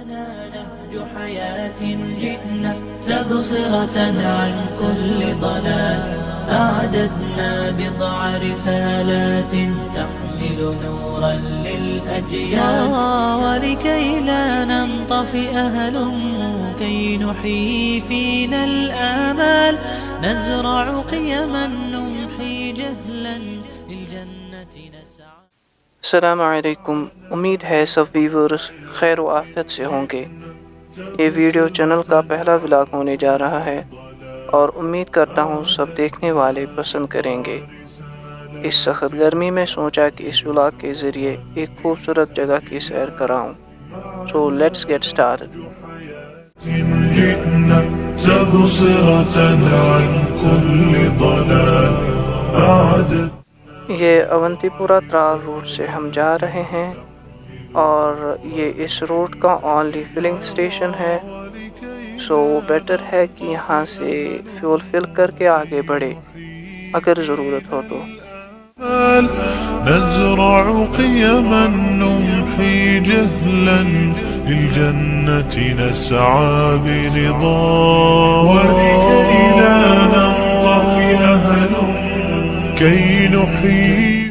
نهج حياة جئنا تبصرة عن كل ضلال أعددنا بضع رسالات تحمل نورا للأجيال ولكي لا ننطفئ هلموا كي نحيي فينا الآمال نزرع قيما نمحي جهلا للجنة نسعى। अस्सलामु अलैकुम। उम्मीद है सब व्यूअर्स खैर व आफियत से होंगे। ये वीडियो चैनल का पहला व्लॉग होने जा रहा है और उम्मीद करता हूँ सब देखने वाले पसंद करेंगे। इस सख्त गर्मी में सोचा कि इस व्लॉग के ज़रिए एक खूबसूरत जगह की सैर कराऊँ। So let's get started. ये अवंतीपुरा त्राल रूट से हम जा रहे हैं और ये इस रूट का ओनली फिलिंग स्टेशन है। सो बेटर है कि यहाँ से फ्यूल फिल करके आगे बढ़े अगर ज़रूरत हो तो। نزرع قيما نمحي جهلا للجنة نسعى برضا ولكي لا ننطفئ هلم كي نحيي।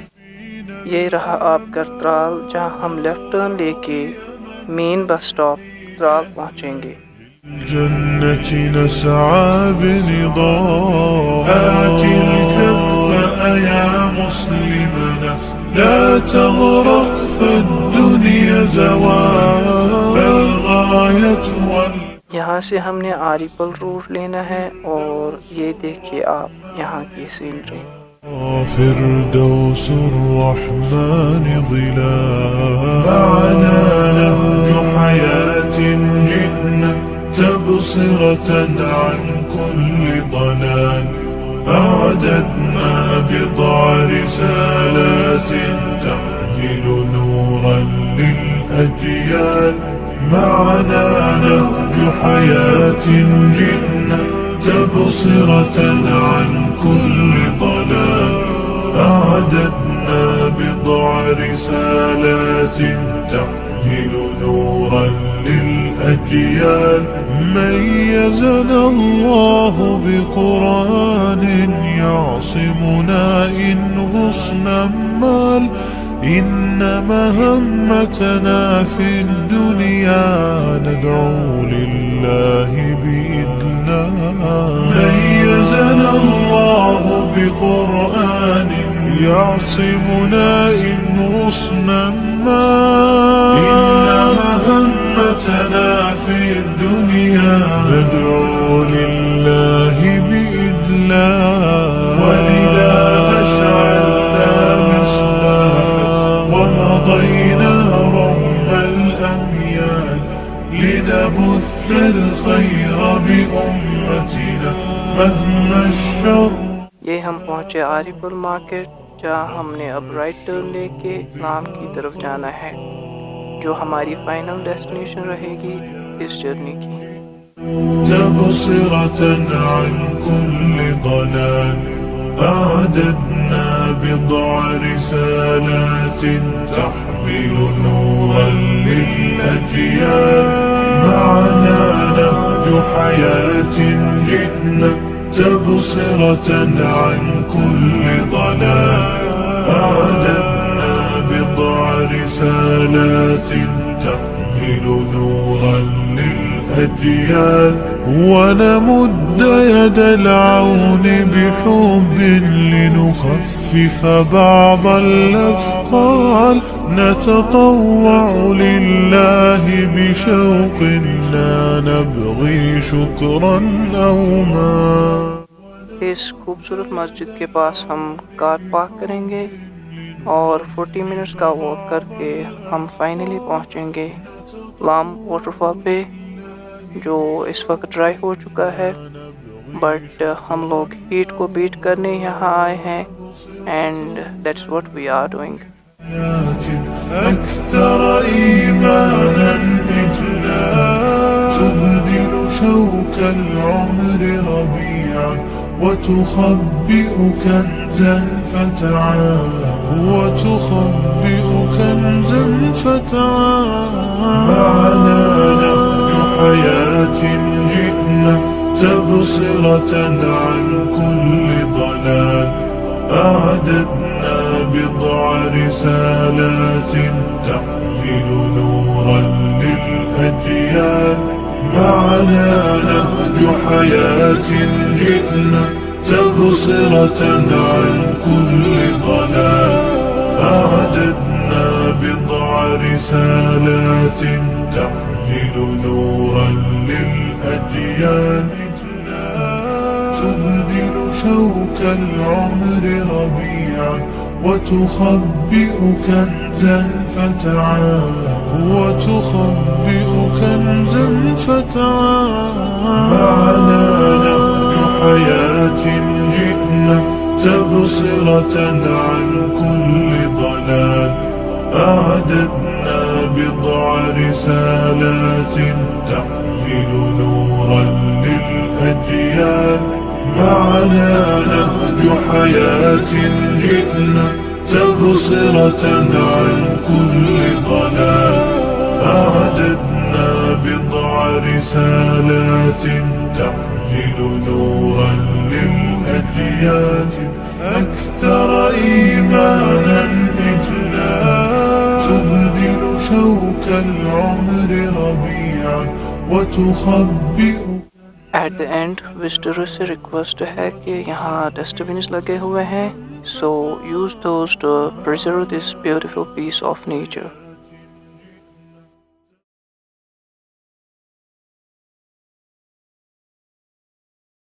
ये रहा आपका त्राल जहाँ हम लेफ्ट टर्न लेके मेन बस स्टॉप त्राल पहुँचेंगे। الجنة نسعى برضا آت الكف يا مسلمنا لا تغرق فالدنيا زوال فالغاية यहाँ से हमने आरिपल रूट लेना है और ये देखिए आप यहाँ की सीनरी। فردوس الرحمن ظلال معنا نهج حياة جئنا تبصرة عن كل ضلال أعددنا بضع رسالات تحمل نورا للأجيال معنا نهج حياة جئنا تبصرة عن كل ضلال أعددنا بضع رسالات تحمل نورا للأجيال ميزنا الله بقرآن يعصمنا إن غصنا مال إن مهمتنا في الدنيا ندعو لله بإذنه ميزنا الله بقرآن يعصمنا إن غصنا مال إن مهمتنا في الدنيا ندعو لله بإذنه ولذا أشعلنا مصباحا ومضينا رغم الأميال لنبث الخير بأمتنا مهما الشر। ये हम पहुँचे आरिपुर मार्केट जहाँ हमने अब राइट टर्न लेके नाम की तरफ जाना है जो हमारी फाइनल डेस्टिनेशन रहेगी इस जर्नी की। تبصرة عن كل ضلال أعددنا بضع رسالات تحمل نورا للأجيال معنا نهج حياة جئنا تبصرة عن كل ضلال أعددنا بضع رسالات تحمل نورا للأجيال ونمد يد العون بحب لنخفف بعض الأثقال نتطوع لله بشوق لا نبغي شكرا أو ما। इस खूबसूरत मस्जिद के पास हम कार पार्क करेंगे और 40 मिनट्स का वॉक करके हम फाइनली पहुंचेंगे लाम वाटरफॉल पे जो इस वक्त ड्राई हो चुका है बट हम लोग हीट को बीट करने यहाँ आए हैं and that's what we are doing. أكثر إيمانا إجلال تبدل شوك العمر ربيعا وتخبئ كنزا فتعال معنا تبصرة عن كل ضلال. أعددنا بضع رسالات تحمل نورا للأجيال. معنا نهج حياة جئنا تبصرة عن كل ضلال. أعددنا بضع رسالات تحمل نورا للأجيال. تبدل شوك العمر ربيعا وتخبئ كنزا فتعال. معنا نهج حياة جئنا تبصرة عن كل ضلال. أعددنا بضع رسالات تحمل نورا للأجيال. معنا نهج حياة جئنا تبصرة عن كل ضلال. أعددنا بضع رسالات تحمل نورا للأجيال. أكثر إيمانا إجلال. تبدل شوك العمر ربيعا وتخبئ. At the end, visitor से request है कि यहाँ डस्टबिन्स लगे हुए हैं, so use those to preserve this beautiful piece of nature.